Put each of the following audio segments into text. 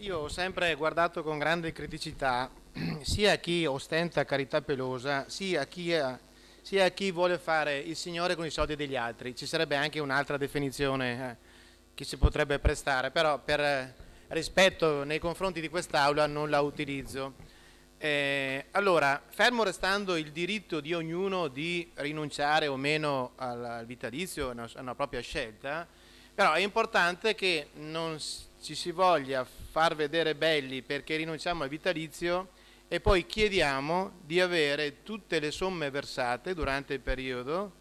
Io ho sempre guardato con grande criticità sia a chi ostenta carità pelosa, sia a chi vuole fare il Signore con i soldi degli altri. Ci sarebbe anche un'altra definizione che si potrebbe prestare, però per rispetto nei confronti di quest'Aula non la utilizzo. Allora, fermo restando il diritto di ognuno di rinunciare o meno al vitalizio, è una propria scelta, però è importante che non ci si voglia far vedere belli perché rinunciamo al vitalizio e poi chiediamo di avere tutte le somme versate durante il periodo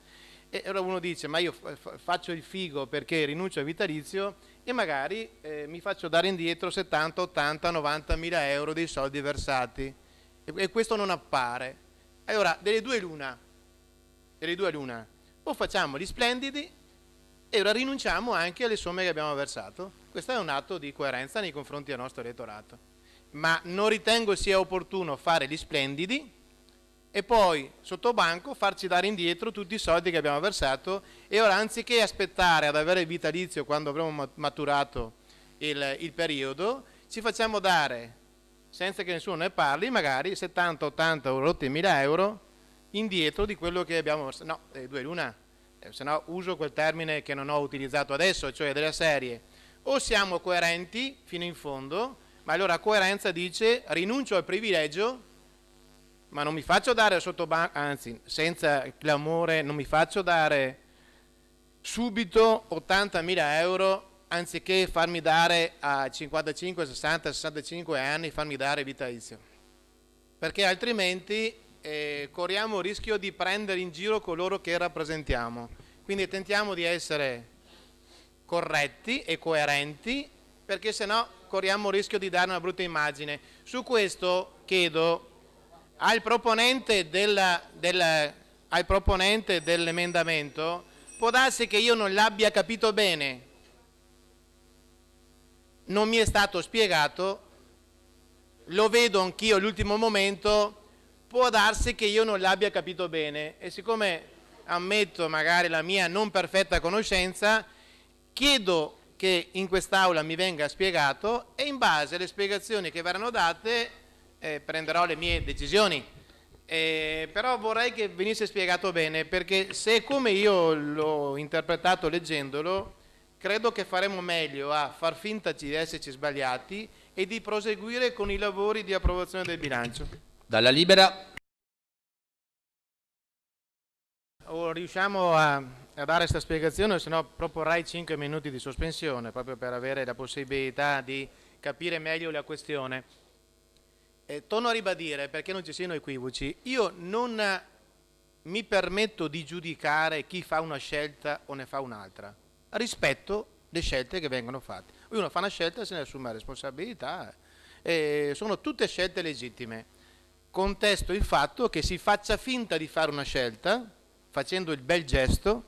e allora uno dice ma io faccio il figo perché rinuncio al vitalizio e magari mi faccio dare indietro 70, 80, 90 mila euro dei soldi versati e questo non appare. Allora, delle due l'una, o facciamo gli splendidi e ora rinunciamo anche alle somme che abbiamo versato. Questo è un atto di coerenza nei confronti del nostro elettorato. Ma non ritengo sia opportuno fare gli splendidi e poi sotto banco farci dare indietro tutti i soldi che abbiamo versato e ora anziché aspettare ad avere il vitalizio quando avremo maturato il periodo, ci facciamo dare, senza che nessuno ne parli, magari 70, 80 o rotti mila euro indietro di quello che abbiamo versato. No, due l'una, se no uso quel termine che non ho utilizzato adesso, cioè della serie. O siamo coerenti fino in fondo, ma allora coerenza dice rinuncio al privilegio, ma non mi faccio dare sotto banco, anzi, senza clamore, non mi faccio dare subito 80.000 euro anziché farmi dare a 55, 60, 65 anni, farmi dare vitalizio. Perché altrimenti corriamo il rischio di prendere in giro coloro che rappresentiamo. Quindi tentiamo di essere corretti e coerenti, perché sennò corriamo il rischio di dare una brutta immagine. Su questo chiedo al proponente dell'emendamento, può darsi che io non l'abbia capito bene, non mi è stato spiegato, lo vedo anch'io all'ultimo momento, può darsi che io non l'abbia capito bene e siccome ammetto magari la mia non perfetta conoscenza, chiedo che in quest'Aula mi venga spiegato e in base alle spiegazioni che verranno date prenderò le mie decisioni. Però vorrei che venisse spiegato bene perché se come io l'ho interpretato leggendolo, credo che faremo meglio a far finta di esserci sbagliati e di proseguire con i lavori di approvazione del bilancio. Dalla Libera. O riusciamo a dare questa spiegazione, se no proporrei 5 minuti di sospensione proprio per avere la possibilità di capire meglio la questione. Torno a ribadire, perché non ci siano equivoci, io non mi permetto di giudicare chi fa una scelta o ne fa un'altra. Rispetto le scelte che vengono fatte. Uno fa una scelta e se ne assume la responsabilità. Sono tutte scelte legittime. Contesto il fatto che si faccia finta di fare una scelta, facendo il bel gesto,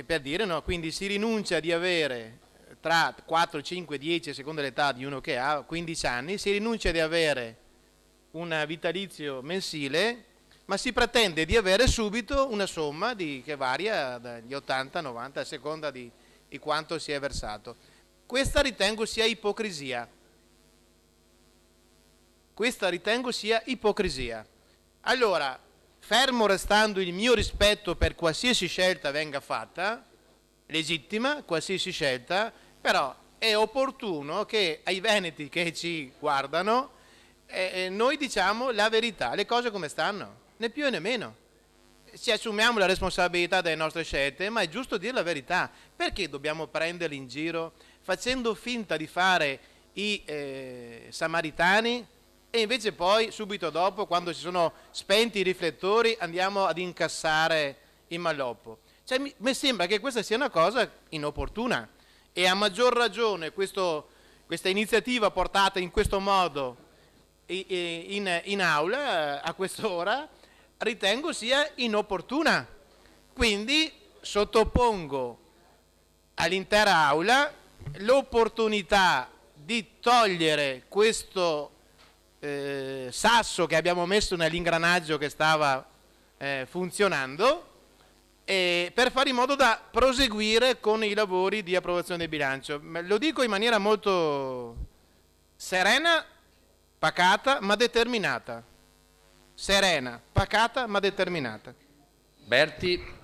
per dire no, quindi si rinuncia di avere tra 4, 5, 10, a seconda dell'età di uno che ha, 15 anni, si rinuncia di avere un vitalizio mensile, ma si pretende di avere subito una somma che varia dagli 80, 90, a seconda di quanto si è versato. Questa ritengo sia ipocrisia. Allora, fermo restando il mio rispetto per qualsiasi scelta venga fatta, legittima qualsiasi scelta, però è opportuno che ai veneti che ci guardano noi diciamo la verità, le cose come stanno, né più né meno. Ci assumiamo la responsabilità delle nostre scelte, ma è giusto dire la verità. Perché dobbiamo prenderli in giro facendo finta di fare i samaritani e invece poi subito dopo, quando si sono spenti i riflettori, andiamo ad incassare il malloppo? Cioè, mi sembra che questa sia una cosa inopportuna e a maggior ragione questa iniziativa portata in questo modo in aula a quest'ora ritengo sia inopportuna. Quindi sottopongo all'intera aula l'opportunità di togliere questo sasso che abbiamo messo nell'ingranaggio che stava funzionando per fare in modo da proseguire con i lavori di approvazione del bilancio. Lo dico in maniera molto serena, pacata, ma determinata. Serena, pacata, ma determinata. Berti.